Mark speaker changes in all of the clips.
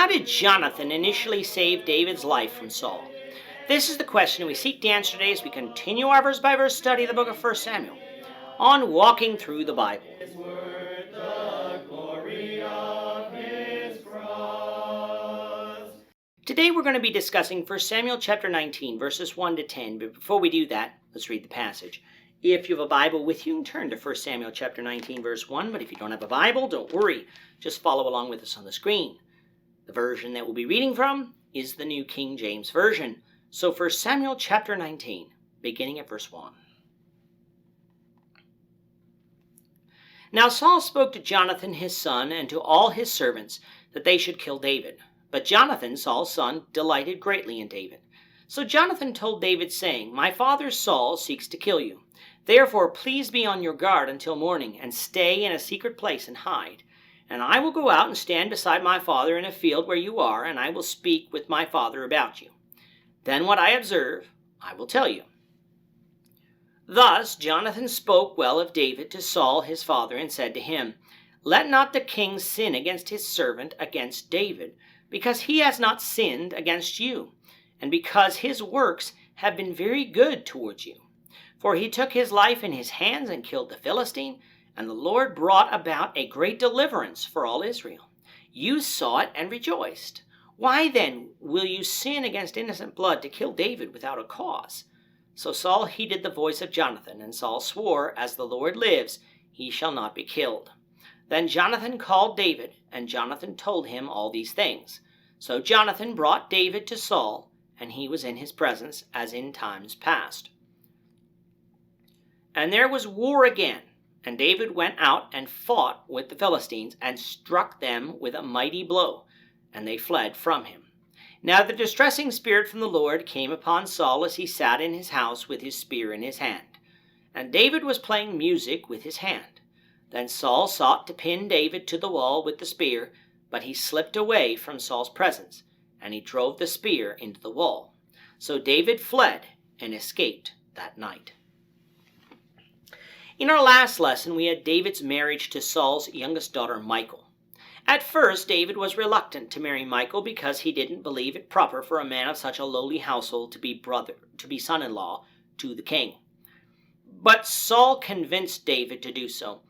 Speaker 1: How did Jonathan initially save David's life from Saul? This is the question we seek to answer today as we continue our verse-by-verse study of the book of 1 Samuel on Walking Through the Bible. Today we're going to be discussing 1 Samuel chapter 19, verses 1 to 10, but before we do that, let's read the passage. If you have a Bible with you, turn to 1 Samuel chapter 19, verse 1, but if you don't have a Bible, don't worry, just follow along with us on the screen. The version that we'll be reading from is the New King James Version. So 1 Samuel chapter 19, beginning at verse 1. Now Saul spoke to Jonathan his son and to all his servants that they should kill David. But Jonathan, Saul's son, delighted greatly in David. So Jonathan told David, saying, My father Saul seeks to kill you. Therefore please be on your guard until morning, and stay in a secret place and hide. And I will go out and stand beside my father in a field where you are, and I will speak with my father about you. Then what I observe, I will tell you. Thus Jonathan spoke well of David to Saul his father, and said to him, Let not the king sin against his servant, against David, because he has not sinned against you, and because his works have been very good towards you. For he took his life in his hands and killed the Philistine, and the Lord brought about a great deliverance for all Israel. You saw it and rejoiced. Why then will you sin against innocent blood to kill David without a cause? So Saul heeded the voice of Jonathan, and Saul swore, As the Lord lives, he shall not be killed. Then Jonathan called David, and Jonathan told him all these things. So Jonathan brought David to Saul, and he was in his presence as in times past. And there was war again, and David went out and fought with the Philistines, and struck them with a mighty blow, and they fled from him. Now the distressing spirit from the Lord came upon Saul as he sat in his house with his spear in his hand. And David was playing music with his hand. Then Saul sought to pin David to the wall with the spear, but he slipped away from Saul's presence, and he drove the spear into the wall. So David fled and escaped that night. In our last lesson, we had David's marriage to Saul's youngest daughter, Michal. At first, David was reluctant to marry Michal because he didn't believe it proper for a man of such a lowly household to be son-in-law to the king. But Saul convinced David to do so,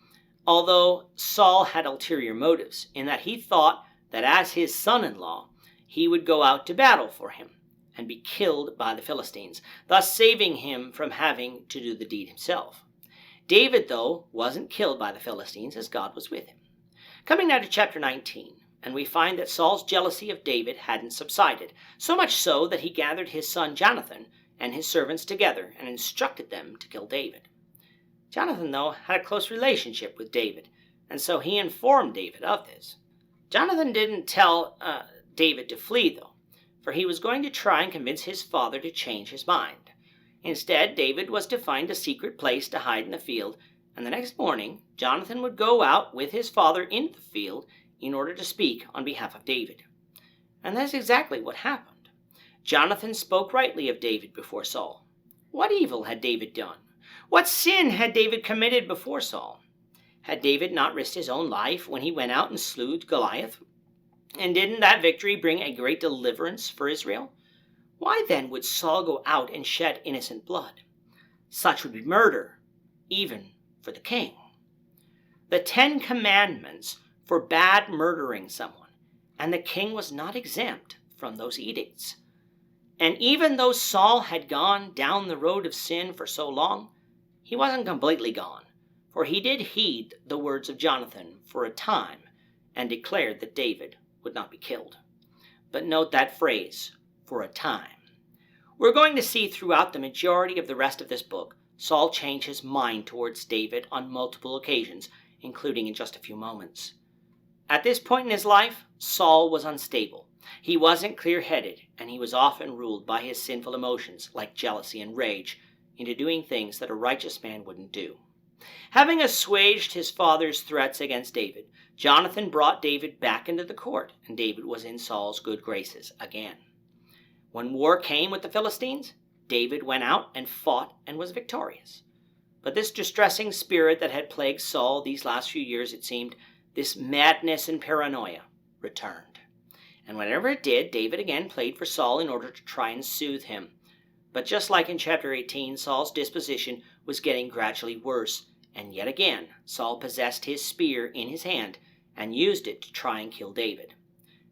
Speaker 1: although Saul had ulterior motives, in that he thought that as his son-in-law, he would go out to battle for him and be killed by the Philistines, thus saving him from having to do the deed himself. David, though, wasn't killed by the Philistines, as God was with him. Coming now to chapter 19, and we find that Saul's jealousy of David hadn't subsided, so much so that he gathered his son Jonathan and his servants together and instructed them to kill David. Jonathan, though, had a close relationship with David, and so he informed David of this. Jonathan didn't tell David to flee, though, for he was going to try and convince his father to change his mind. Instead, David was to find a secret place to hide in the field, and the next morning, Jonathan would go out with his father into the field in order to speak on behalf of David. And that's exactly what happened. Jonathan spoke rightly of David before Saul. What evil had David done? What sin had David committed before Saul? Had David not risked his own life when he went out and slew Goliath? And didn't that victory bring a great deliverance for Israel? Why then would Saul go out and shed innocent blood? Such would be murder, even for the king. The 10 Commandments forbade murdering someone, and the king was not exempt from those edicts. And even though Saul had gone down the road of sin for so long, he wasn't completely gone, for he did heed the words of Jonathan for a time and declared that David would not be killed. But note that phrase, for a time. We're going to see throughout the majority of the rest of this book, Saul changed his mind towards David on multiple occasions, including in just a few moments. At this point in his life, Saul was unstable. He wasn't clear-headed, and he was often ruled by his sinful emotions, like jealousy and rage, into doing things that a righteous man wouldn't do. Having assuaged his father's threats against David, Jonathan brought David back into the court, and David was in Saul's good graces again. When war came with the Philistines, David went out and fought and was victorious. But this distressing spirit that had plagued Saul these last few years, it seemed, this madness and paranoia, returned. And whenever it did, David again played for Saul in order to try and soothe him. But just like in chapter 18, Saul's disposition was getting gradually worse, and yet again Saul possessed his spear in his hand and used it to try and kill David.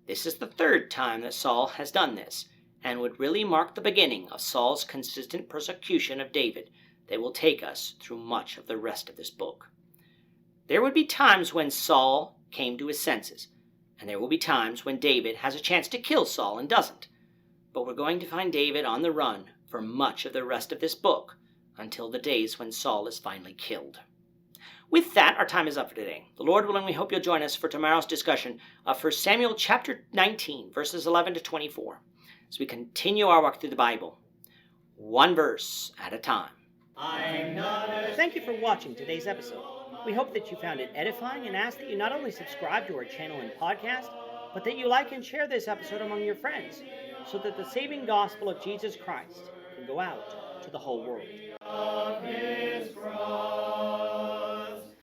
Speaker 1: This is the third time that Saul has done this, and would really mark the beginning of Saul's consistent persecution of David that will take us through much of the rest of this book. There would be times when Saul came to his senses, and there will be times when David has a chance to kill Saul and doesn't. But we're going to find David on the run for much of the rest of this book, until the days when Saul is finally killed. With that, our time is up for today. The Lord willing, we hope you'll join us for tomorrow's discussion of 1 Samuel chapter 19, verses 11 to 24, as we continue our walk through the Bible, one verse at a time. Thank you for watching today's episode. We hope that you found it edifying and ask that you not only subscribe to our channel and podcast, but that you like and share this episode among your friends, so that the saving gospel of Jesus Christ can go out to the whole world.